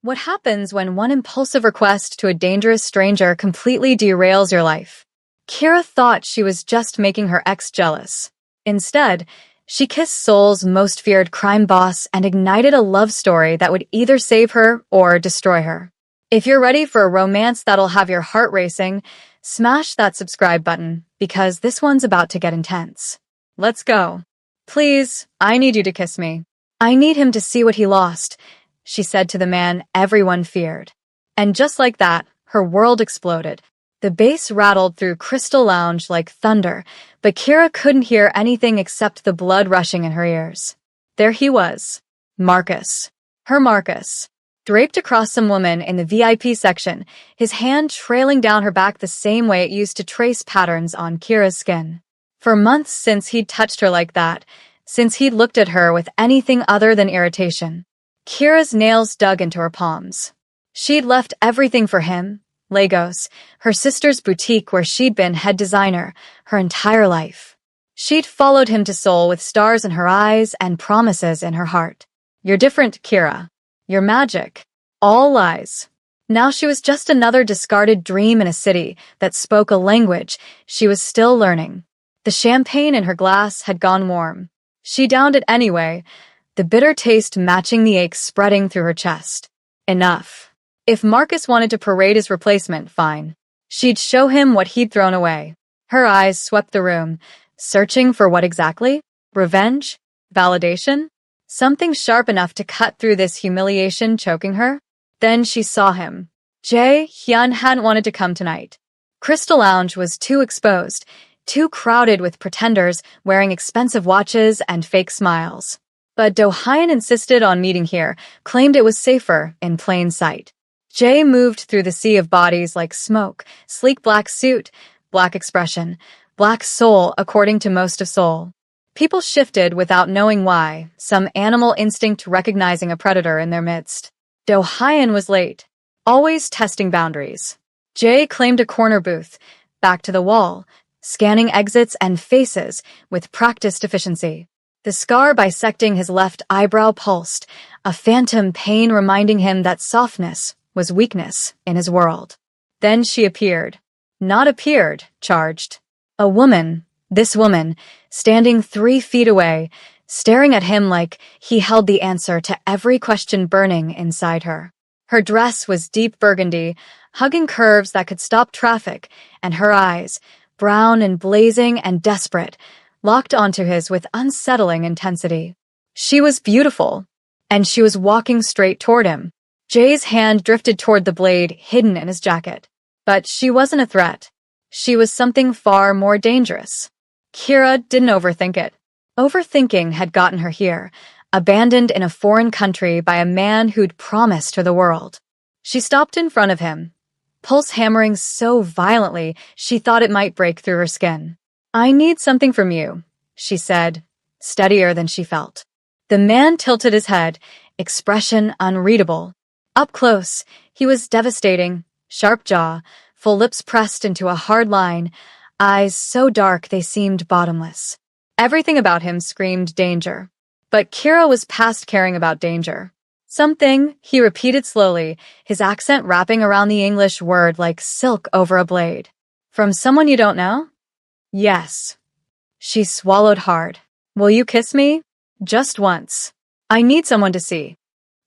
What happens when one impulsive request to a dangerous stranger completely derails your life? Kira thought she was just making her ex jealous. Instead, she kissed Seoul's most feared crime boss and ignited a love story that would either save her or destroy her. If you're ready for a romance that'll have your heart racing, smash that subscribe button because this one's about to get intense. Let's go. Please, I need you to kiss me. I need him to see what he lost, she said to the man everyone feared. And just like that, her world exploded. The bass rattled through Crystal Lounge like thunder, but Kira couldn't hear anything except the blood rushing in her ears. There he was. Marcus. Her Marcus. Draped across some woman in the VIP section, his hand trailing down her back the same way it used to trace patterns on Kira's skin. For months since he'd touched her like that, since he'd looked at her with anything other than irritation. Kira's nails dug into her palms. She'd left everything for him, Lagos, her sister's boutique where she'd been head designer, her entire life. She'd followed him to Seoul with stars in her eyes and promises in her heart. You're different, Kira. You're magic. All lies. Now she was just another discarded dream in a city that spoke a language she was still learning. The champagne in her glass had gone warm. She downed it anyway, the bitter taste matching the ache spreading through her chest. Enough. If Marcus wanted to parade his replacement, fine. She'd show him what he'd thrown away. Her eyes swept the room, searching for what exactly? Revenge? Validation? Something sharp enough to cut through this humiliation choking her? Then she saw him. Jae Hyun hadn't wanted to come tonight. Crystal Lounge was too exposed, too crowded with pretenders wearing expensive watches and fake smiles. But Do Hyun insisted on meeting here, claimed it was safer in plain sight. Jae moved through the sea of bodies like smoke, sleek black suit, black expression, black soul according to most of Seoul. People shifted without knowing why, some animal instinct recognizing a predator in their midst. Do Hyun was late, always testing boundaries. Jae claimed a corner booth, back to the wall, scanning exits and faces with practiced efficiency. The scar bisecting his left eyebrow pulsed, a phantom pain reminding him that softness was weakness in his world. Then she appeared. Not appeared, charged. A woman, this woman, standing 3 feet away, staring at him like he held the answer to every question burning inside her. Her dress was deep burgundy, hugging curves that could stop traffic, and her eyes, brown and blazing and desperate, locked onto his with unsettling intensity. She was beautiful, and she was walking straight toward him. Jae's hand drifted toward the blade hidden in his jacket. But she wasn't a threat. She was something far more dangerous. Kira didn't overthink it. Overthinking had gotten her here, abandoned in a foreign country by a man who'd promised her the world. She stopped in front of him, pulse hammering so violently she thought it might break through her skin. I need something from you, she said, steadier than she felt. The man tilted his head, expression unreadable. Up close, he was devastating, sharp jaw, full lips pressed into a hard line, eyes so dark they seemed bottomless. Everything about him screamed danger. But Kira was past caring about danger. Something, he repeated slowly, his accent wrapping around the English word like silk over a blade. From someone you don't know? Yes. She swallowed hard. Will you kiss me? Just once. I need someone to see.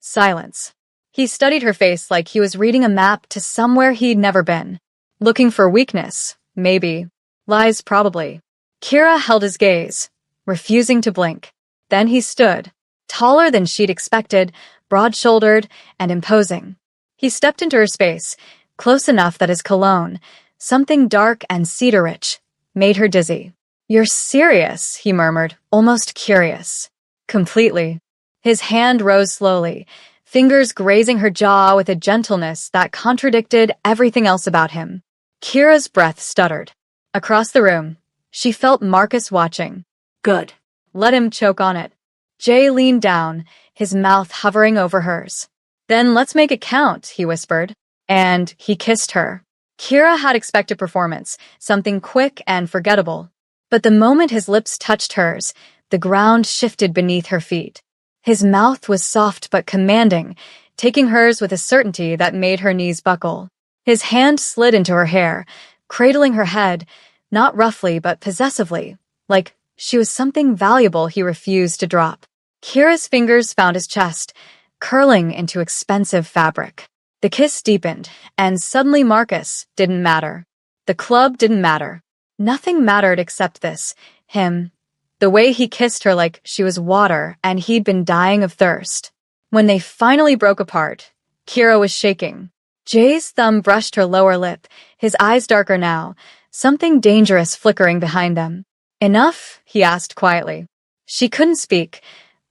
Silence. He studied her face like he was reading a map to somewhere he'd never been. Looking for weakness, maybe. Lies, probably. Kira held his gaze, refusing to blink. Then he stood, taller than she'd expected, broad-shouldered and imposing. He stepped into her space, close enough that his cologne, something dark and cedar-rich, made her dizzy. You're serious, he murmured, almost curious. Completely. His hand rose slowly, fingers grazing her jaw with a gentleness that contradicted everything else about him. Kira's breath stuttered. Across the room, she felt Marcus watching. Good. Let him choke on it. Jae leaned down, his mouth hovering over hers. Then let's make it count, he whispered. And he kissed her. Kira had expected performance, something quick and forgettable. But the moment his lips touched hers, the ground shifted beneath her feet. His mouth was soft but commanding, taking hers with a certainty that made her knees buckle. His hand slid into her hair, cradling her head, not roughly but possessively, like she was something valuable he refused to drop. Kira's fingers found his chest, curling into expensive fabric. The kiss deepened, and suddenly Marcus didn't matter. The club didn't matter. Nothing mattered except this, him. The way he kissed her like she was water and he'd been dying of thirst. When they finally broke apart, Kira was shaking. Jay's thumb brushed her lower lip, his eyes darker now, something dangerous flickering behind them. Enough? He asked quietly. She couldn't speak,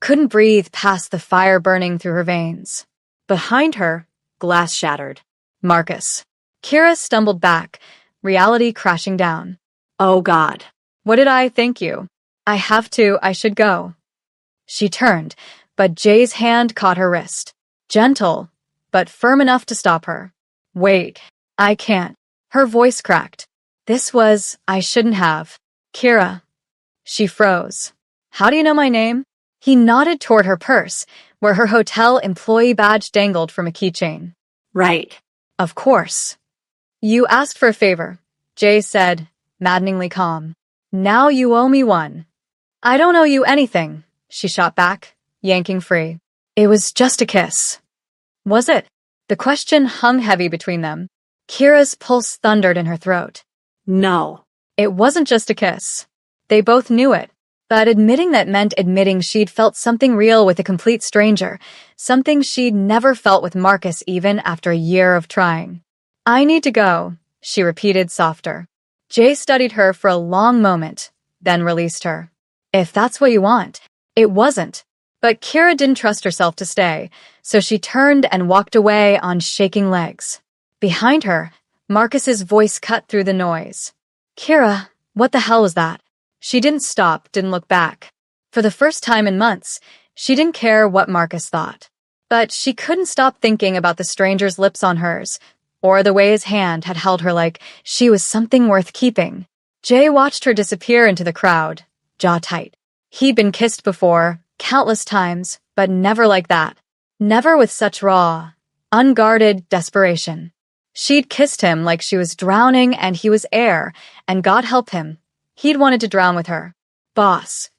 couldn't breathe past the fire burning through her veins. Behind her, glass shattered. Marcus. Kira stumbled back, reality crashing down. Oh God. What did I thank you? I should go. She turned, but Jay's hand caught her wrist. Gentle, but firm enough to stop her. Wait, I can't. Her voice cracked. I shouldn't have. Kira. She froze. How do you know my name? He nodded toward her purse, where her hotel employee badge dangled from a keychain. Right. Of course. You asked for a favor, Jay said, maddeningly calm. Now you owe me one. I don't owe you anything, she shot back, yanking free. It was just a kiss. Was it? The question hung heavy between them. Kira's pulse thundered in her throat. No. It wasn't just a kiss. They both knew it, but admitting that meant admitting she'd felt something real with a complete stranger, something she'd never felt with Marcus even after a year of trying. I need to go, she repeated softer. Jay studied her for a long moment, then released her. If that's what you want. It wasn't. But Kira didn't trust herself to stay, so she turned and walked away on shaking legs. Behind her, Marcus's voice cut through the noise. Kira, what the hell was that? She didn't stop, didn't look back. For the first time in months, she didn't care what Marcus thought. But she couldn't stop thinking about the stranger's lips on hers, or the way his hand had held her like she was something worth keeping. Jay watched her disappear into the crowd, jaw tight. He'd been kissed before, countless times, but never like that. Never with such raw, unguarded desperation. She'd kissed him like she was drowning and he was air, and God help him, he'd wanted to drown with her. Boss.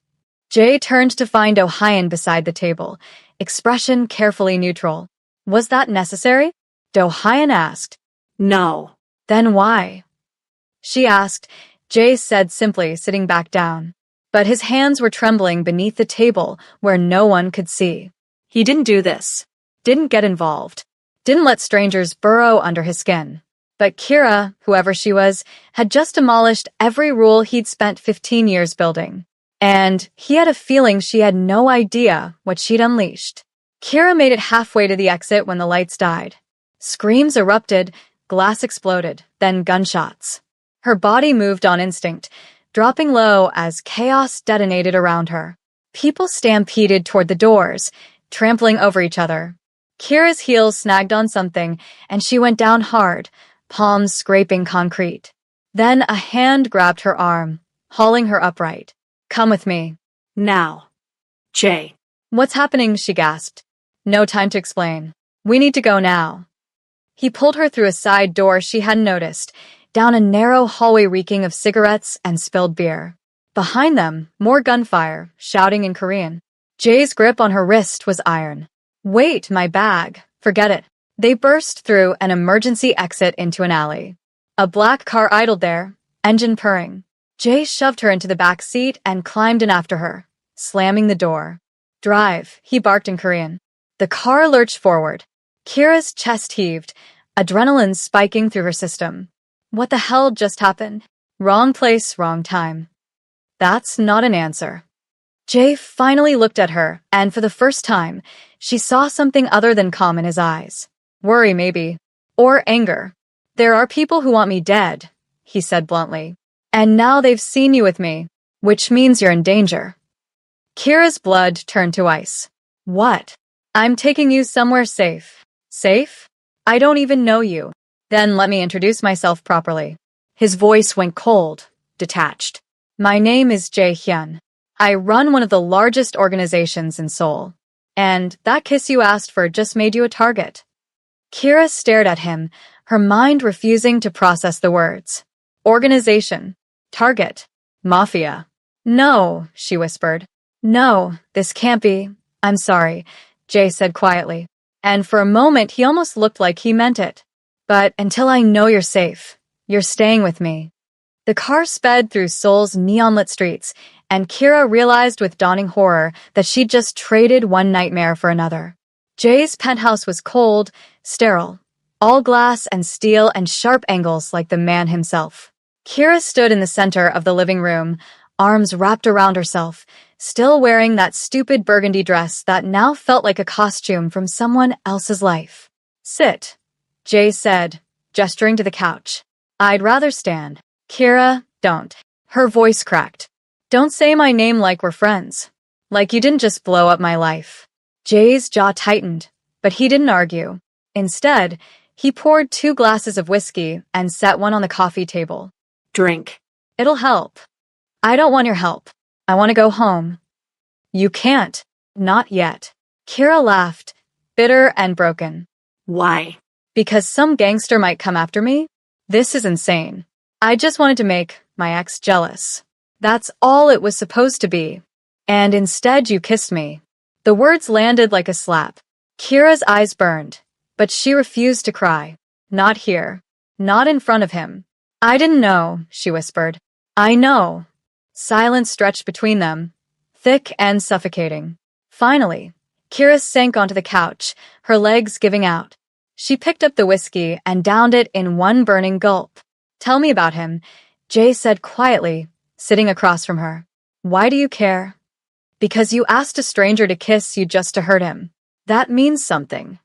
Jay turned to find Dohyun beside the table, expression carefully neutral. Was that necessary? Dohyun asked. No. Then why? She asked, Jay said simply, sitting back down. But his hands were trembling beneath the table where no one could see. He didn't do this. Didn't get involved. Didn't let strangers burrow under his skin. But Kira, whoever she was, had just demolished every rule he'd spent 15 years building. And he had a feeling she had no idea what she'd unleashed. Kira made it halfway to the exit when the lights died. Screams erupted, glass exploded, then gunshots. Her body moved on instinct, dropping low as chaos detonated around her. People stampeded toward the doors, trampling over each other. Kira's heels snagged on something, and she went down hard, palms scraping concrete. Then a hand grabbed her arm, hauling her upright. Come with me. Now. Jay. What's happening? She gasped. No time to explain. We need to go now. He pulled her through a side door she hadn't noticed, down a narrow hallway reeking of cigarettes and spilled beer. Behind them, more gunfire, shouting in Korean. Jay's grip on her wrist was iron. Wait, my bag. Forget it. They burst through an emergency exit into an alley. A black car idled there, engine purring. Jay shoved her into the back seat and climbed in after her, slamming the door. Drive, he barked in Korean. The car lurched forward. Kira's chest heaved, adrenaline spiking through her system. What the hell just happened? Wrong place, wrong time. That's not an answer. Jay finally looked at her, and for the first time, she saw something other than calm in his eyes. Worry, maybe. Or anger. There are people who want me dead, he said bluntly. And now they've seen you with me, which means you're in danger. Kira's blood turned to ice. What? I'm taking you somewhere safe. Safe? I don't even know you. Then let me introduce myself properly. His voice went cold, detached. My name is Jae Hyun. I run one of the largest organizations in Seoul. And that kiss you asked for just made you a target. Kira stared at him, her mind refusing to process the words. Organization. Target. Mafia. No, she whispered. No, this can't be. I'm sorry, Jay said quietly. And for a moment he almost looked like he meant it. But until I know you're safe, you're staying with me. The car sped through Seoul's neon-lit streets, and Kira realized with dawning horror that she'd just traded one nightmare for another. Jay's penthouse was cold, sterile, all glass and steel and sharp angles like the man himself. Kira stood in the center of the living room, arms wrapped around herself, still wearing that stupid burgundy dress that now felt like a costume from someone else's life. Sit, Jay said, gesturing to the couch. I'd rather stand. Kira, don't. Her voice cracked. Don't say my name like we're friends. Like you didn't just blow up my life. Jay's jaw tightened, but he didn't argue. Instead, he poured 2 glasses of whiskey and set one on the coffee table. Drink. It'll help. I don't want your help. I want to go home. You can't. Not yet. Kira laughed, bitter and broken. Why? Because some gangster might come after me? This is insane. I just wanted to make my ex jealous. That's all it was supposed to be. And instead you kissed me. The words landed like a slap. Kira's eyes burned, but she refused to cry. Not here. Not in front of him. I didn't know, she whispered. I know. Silence stretched between them, thick and suffocating. Finally, Kira sank onto the couch, her legs giving out. She picked up the whiskey and downed it in one burning gulp. Tell me about him, Jay said quietly, sitting across from her. Why do you care? Because you asked a stranger to kiss you just to hurt him. That means something.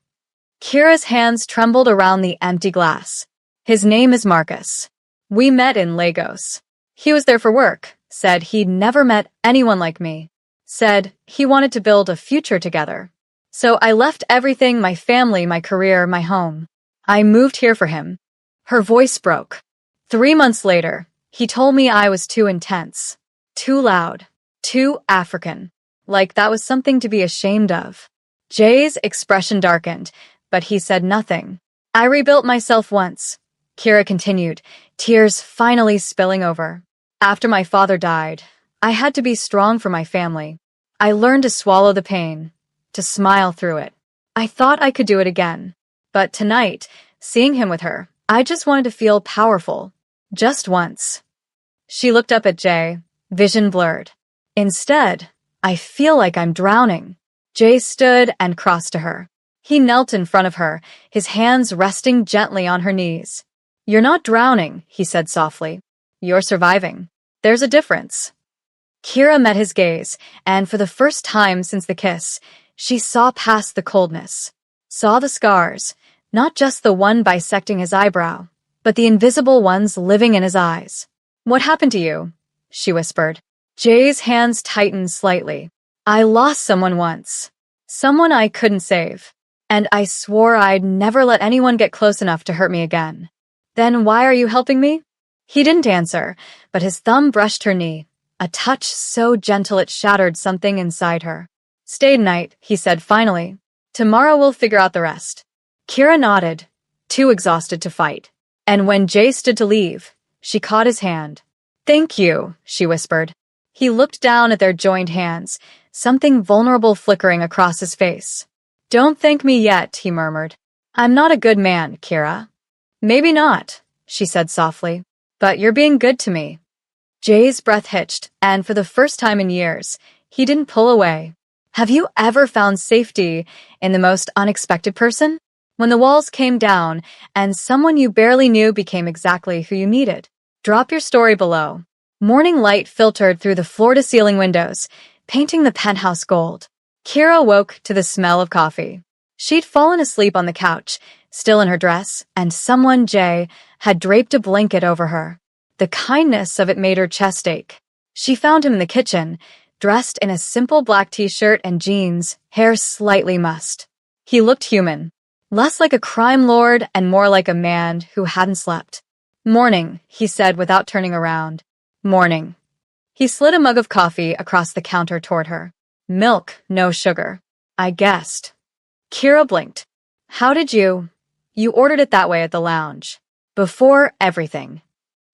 Kira's hands trembled around the empty glass. His name is Marcus. We met in Lagos. He was there for work, said he'd never met anyone like me. Said he wanted to build a future together. So I left everything, my family, my career, my home. I moved here for him. Her voice broke. 3 months later, he told me I was too intense, too loud, too African. Like that was something to be ashamed of. Jay's expression darkened, but he said nothing. I rebuilt myself once, Kira continued, tears finally spilling over. After my father died, I had to be strong for my family. I learned to swallow the pain, to smile through it. I thought I could do it again. But tonight, seeing him with her, I just wanted to feel powerful. Just once. She looked up at Jay, vision blurred. Instead, I feel like I'm drowning. Jay stood and crossed to her. He knelt in front of her, his hands resting gently on her knees. You're not drowning, he said softly. You're surviving. There's a difference. Kira met his gaze, and for the first time since the kiss, she saw past the coldness. Saw the scars, not just the one bisecting his eyebrow, but the invisible ones living in his eyes. What happened to you? She whispered. Jay's hands tightened slightly. I lost someone once. Someone I couldn't save. And I swore I'd never let anyone get close enough to hurt me again. Then why are you helping me? He didn't answer, but his thumb brushed her knee, a touch so gentle it shattered something inside her. Stay tonight, he said finally. Tomorrow we'll figure out the rest. Kira nodded, too exhausted to fight. And when Jay stood to leave, she caught his hand. Thank you, she whispered. He looked down at their joined hands, something vulnerable flickering across his face. Don't thank me yet, he murmured. I'm not a good man, Kira. Maybe not, she said softly, but you're being good to me. Jay's breath hitched, and for the first time in years, he didn't pull away. Have you ever found safety in the most unexpected person? When the walls came down and someone you barely knew became exactly who you needed. Drop your story below. Morning light filtered through the floor-to-ceiling windows, painting the penthouse gold. Kira woke to the smell of coffee. She'd fallen asleep on the couch, still in her dress, and someone, Jay, had draped a blanket over her. The kindness of it made her chest ache. She found him in the kitchen, dressed in a simple black t-shirt and jeans, hair slightly mussed. He looked human. Less like a crime lord and more like a man who hadn't slept. Morning, he said without turning around. Morning. He slid a mug of coffee across the counter toward her. Milk, no sugar. I guessed. Kira blinked. How did you? You ordered it that way at the lounge. Before everything.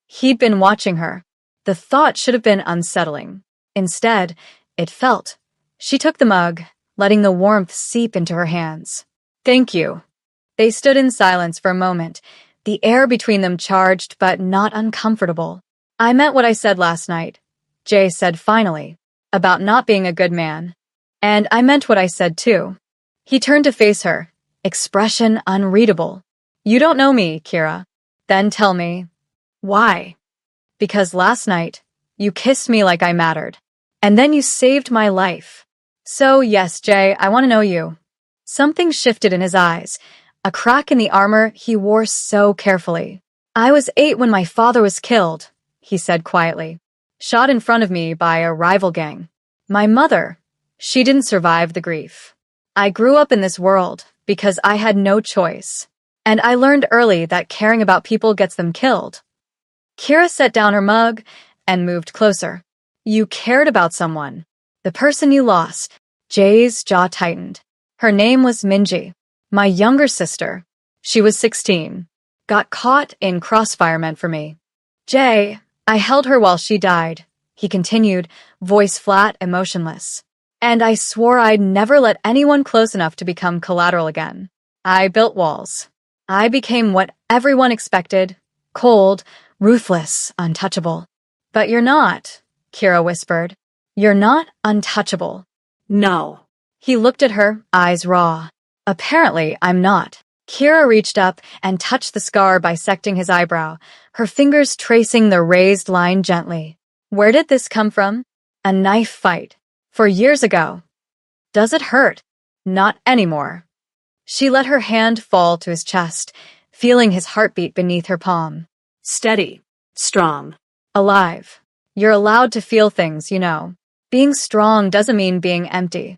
He'd been watching her. The thought should have been unsettling. Instead, it felt. She took the mug, letting the warmth seep into her hands. Thank you. They stood in silence for a moment, the air between them charged but not uncomfortable. I meant what I said last night, Jay said finally, about not being a good man. And I meant what I said too. He turned to face her, expression unreadable. You don't know me, Kira. Then tell me. Why? Because last night, you kissed me like I mattered. And then you saved my life. So yes, Jay, I want to know you. Something shifted in his eyes, a crack in the armor he wore so carefully. I was 8 when my father was killed, he said quietly. Shot in front of me by a rival gang. My mother, she didn't survive the grief. I grew up in this world because I had no choice. And I learned early that caring about people gets them killed. Kira set down her mug and moved closer. You cared about someone. The person you lost. Jay's jaw tightened. Her name was Minji, my younger sister. She was 16. Got caught in crossfire meant for me. Jay, I held her while she died, he continued, voice flat, emotionless. And I swore I'd never let anyone close enough to become collateral again. I built walls. I became what everyone expected, cold, ruthless, untouchable. But you're not, Kira whispered. You're not untouchable. No. He looked at her, eyes raw. Apparently, I'm not. Kira reached up and touched the scar bisecting his eyebrow, her fingers tracing the raised line gently. Where did this come from? A knife fight. 4 years ago. Does it hurt? Not anymore. She let her hand fall to his chest, feeling his heartbeat beneath her palm. Steady. Strong. Alive. You're allowed to feel things, you know. Being strong doesn't mean being empty.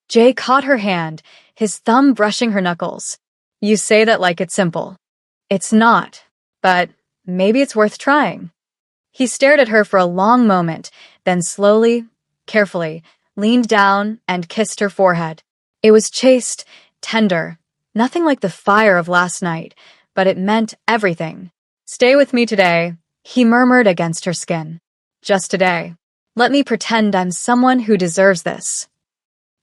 Jay caught her hand, his thumb brushing her knuckles. You say that like it's simple. It's not, but maybe it's worth trying. He stared at her for a long moment, then slowly, carefully, leaned down and kissed her forehead. It was chaste, tender, nothing like the fire of last night, but it meant everything. Stay with me today, he murmured against her skin. Just today. Let me pretend I'm someone who deserves this.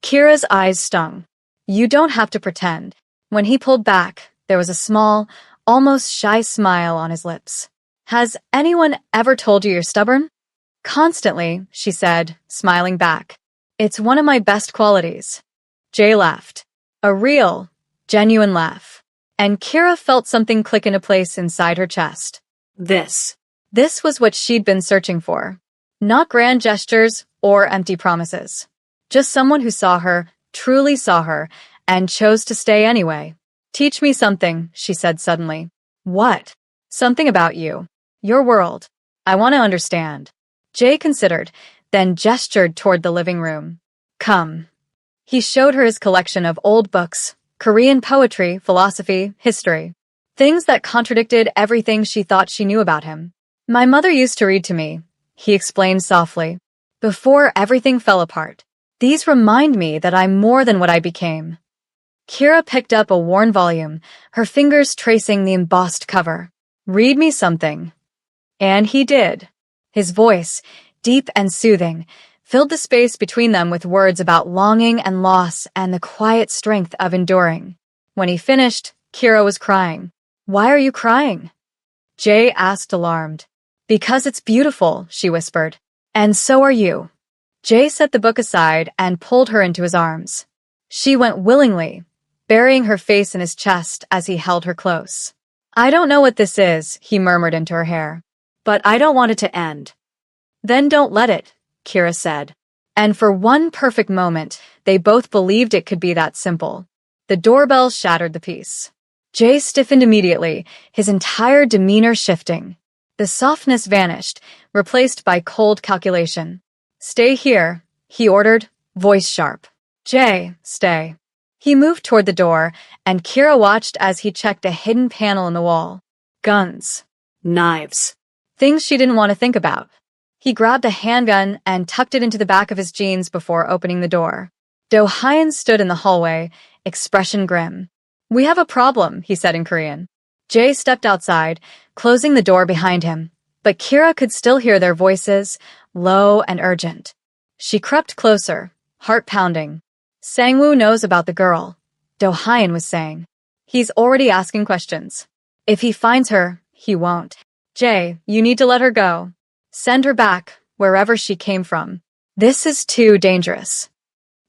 Kira's eyes stung. You don't have to pretend. When he pulled back, there was a small, almost shy smile on his lips. Has anyone ever told you you're stubborn? Constantly, she said, smiling back. It's one of my best qualities. Jay laughed. A real, genuine laugh. And Kira felt something click into place inside her chest. This was what she'd been searching for. Not grand gestures or empty promises. Just someone who saw her, truly saw her, and chose to stay anyway. Teach me something, she said suddenly. What? Something about you. Your world. I want to understand. Jay considered, then gestured toward the living room. Come. He showed her his collection of old books, Korean poetry, philosophy, history. Things that contradicted everything she thought she knew about him. My mother used to read to me, he explained softly. Before everything fell apart. These remind me that I'm more than what I became. Kira picked up a worn volume, her fingers tracing the embossed cover. Read me something. And he did. His voice, deep and soothing, filled the space between them with words about longing and loss and the quiet strength of enduring. When he finished, Kira was crying. Why are you crying? Jay asked, alarmed. Because it's beautiful, she whispered. And so are you. Jay set the book aside and pulled her into his arms. She went willingly, burying her face in his chest as he held her close. I don't know what this is, he murmured into her hair. But I don't want it to end. Then don't let it, Kira said. And for one perfect moment, they both believed it could be that simple. The doorbell shattered the peace. Jay stiffened immediately, his entire demeanor shifting. The softness vanished, replaced by cold calculation. Stay here, he ordered, voice sharp. Jay, stay. He moved toward the door, and Kira watched as he checked a hidden panel in the wall. Guns. Knives. Things she didn't want to think about. He grabbed a handgun and tucked it into the back of his jeans before opening the door. Do-hyun stood in the hallway, expression grim. "We have a problem," he said in Korean. Jae stepped outside, closing the door behind him, but Kira could still hear their voices, low and urgent. She crept closer, heart pounding. "Sangwoo knows about the girl," Do-hyun was saying. "He's already asking questions. If he finds her, he won't. Jae, you need to let her go. Send her back, wherever she came from. This is too dangerous."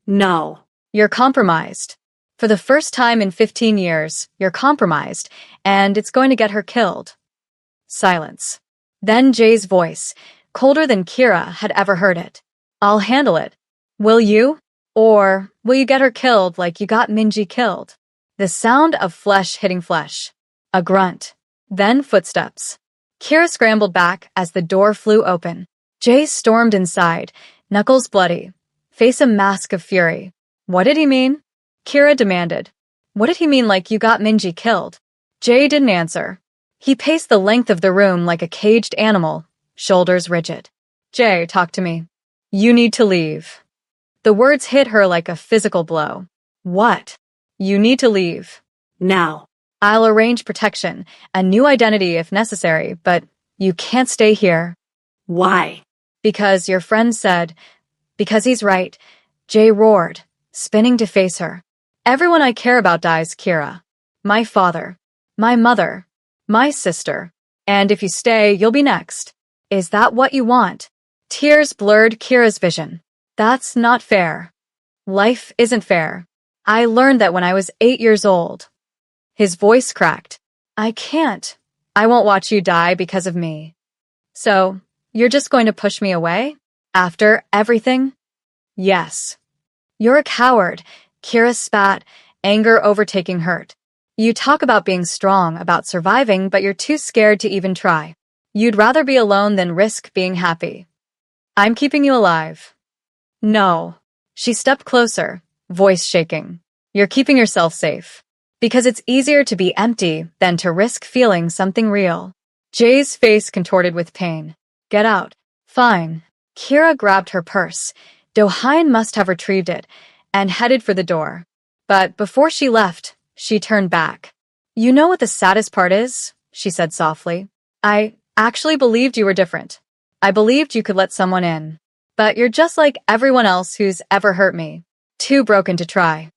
No. "You're compromised. For the first time in 15 years, you're compromised, and it's going to get her killed." Silence. Then Jae's voice, colder than Kira had ever heard it. "I'll handle it. Will you? Or will you get her killed like you got Minji killed?" The sound of flesh hitting flesh. A grunt. Then footsteps. Kira scrambled back as the door flew open. Jae stormed inside, knuckles bloody, face a mask of fury. "What did he mean?" Kira demanded. "What did he mean like you got Minji killed?" Jae didn't answer. He paced the length of the room like a caged animal, shoulders rigid. "Jae, talk to me. You need to leave." The words hit her like a physical blow. "What?" "You need to leave. Now. I'll arrange protection, a new identity if necessary, but you can't stay here." Why? "Because your friend said." "Because he's right," Jae roared, spinning to face her. "Everyone I care about dies, Kira. My father, my mother, my sister. And if you stay, you'll be next. Is that what you want?" Tears blurred Kira's vision. "That's not fair. Life isn't fair. I learned that when I was 8 years old." His voice cracked. "I can't. I won't watch you die because of me." "So, you're just going to push me away? After everything?" "Yes." "You're a coward," Kira spat, anger overtaking hurt. "You talk about being strong, about surviving, but you're too scared to even try. You'd rather be alone than risk being happy. I'm keeping you alive." "No." She stepped closer, voice shaking. "You're keeping yourself safe. Because it's easier to be empty than to risk feeling something real." Jae's face contorted with pain. "Get out." "Fine." Kira grabbed her purse. Do-hyun must have retrieved it, and headed for the door. But before she left, she turned back. "You know what the saddest part is?" she said softly. "I actually believed you were different. I believed you could let someone in. But you're just like everyone else who's ever hurt me. Too broken to try."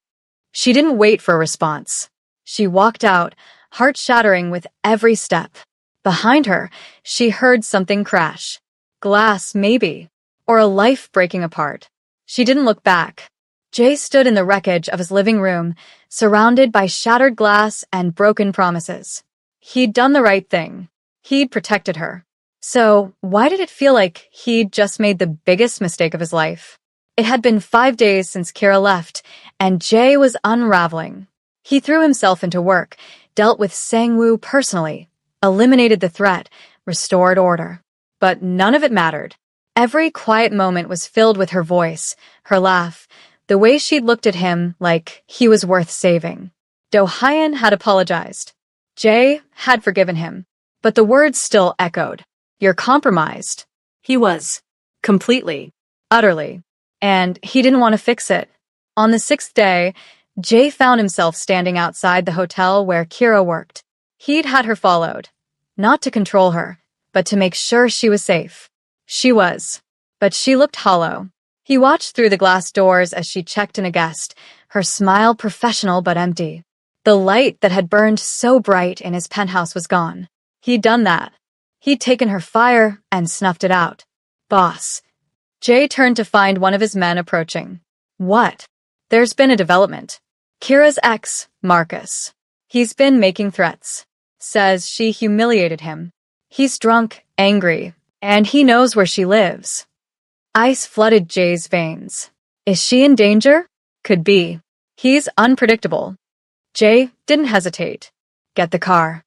She didn't wait for a response. She walked out, heart shattering with every step. Behind her, she heard something crash. Glass, maybe. Or a life breaking apart. She didn't look back. Jae stood in the wreckage of his living room, surrounded by shattered glass and broken promises. He'd done the right thing. He'd protected her. So, why did it feel like he'd just made the biggest mistake of his life? It had been 5 days since Kira left, and Jae was unraveling. He threw himself into work, dealt with Sangwoo personally, eliminated the threat, restored order. But none of it mattered. Every quiet moment was filled with her voice, her laugh, the way she'd looked at him like he was worth saving. Do-hyun had apologized. Jae had forgiven him. But the words still echoed. "You're compromised." He was. Completely. Utterly. And he didn't want to fix it. On the 6th day, Jae found himself standing outside the hotel where Kira worked. He'd had her followed. Not to control her, but to make sure she was safe. She was. But she looked hollow. He watched through the glass doors as she checked in a guest, her smile professional but empty. The light that had burned so bright in his penthouse was gone. He'd done that. He'd taken her fire and snuffed it out. "Boss." Jae turned to find one of his men approaching. "What?" "There's been a development. Kira's ex, Marcus. He's been making threats. Says she humiliated him. He's drunk, angry, and he knows where she lives." Ice flooded Jae's veins. Is she in danger? Could be. He's unpredictable. Jae didn't hesitate. "Get the car."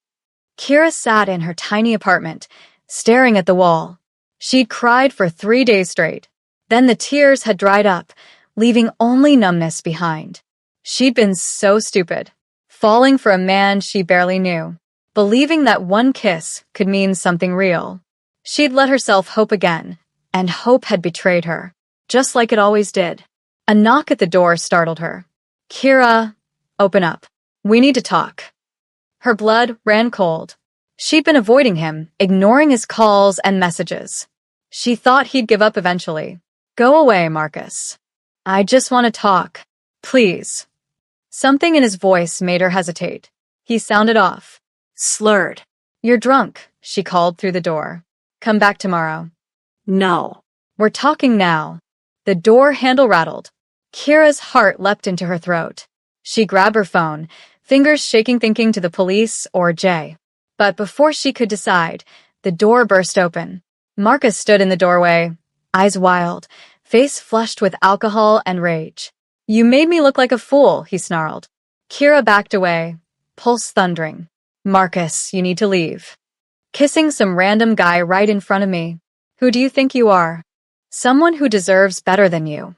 Kira sat in her tiny apartment, staring at the wall. She'd cried for 3 days straight. Then the tears had dried up, leaving only numbness behind. She'd been so stupid, falling for a man she barely knew, believing that one kiss could mean something real. She'd let herself hope again, and hope had betrayed her, just like it always did. A knock at the door startled her. Kira, open up. We need to talk. Her blood ran cold. She'd been avoiding him, ignoring his calls and messages. She thought he'd give up eventually. Go away, Marcus. I just want to talk. Please. Something in his voice made her hesitate. He sounded off. Slurred. You're drunk, she called through the door. Come back tomorrow. No. We're talking now. The door handle rattled. Kira's heart leapt into her throat. She grabbed her phone, fingers shaking thinking to the police or Jay. But before she could decide, the door burst open. Marcus stood in the doorway, eyes wild, face flushed with alcohol and rage. You made me look like a fool, he snarled. Kira backed away, pulse thundering. Marcus, you need to leave. Kissing some random guy right in front of me. Who do you think you are? Someone who deserves better than you.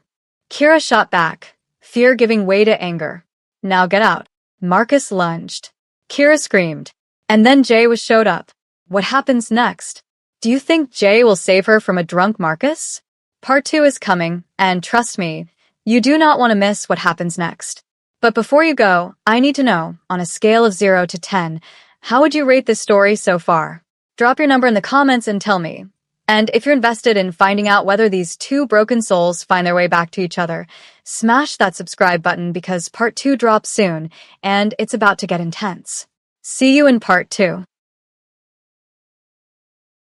Kira shot back, fear giving way to anger. Now get out. Marcus lunged. Kira screamed. And then Jay showed up. What happens next? Do you think Jay will save her from a drunk Marcus? Part 2 is coming, and trust me, you do not want to miss what happens next. But before you go, I need to know, on a scale of 0 to 10, how would you rate this story so far? Drop your number in the comments and tell me. And if you're invested in finding out whether these two broken souls find their way back to each other, smash that subscribe button because part 2 drops soon, and it's about to get intense. See you in part 2.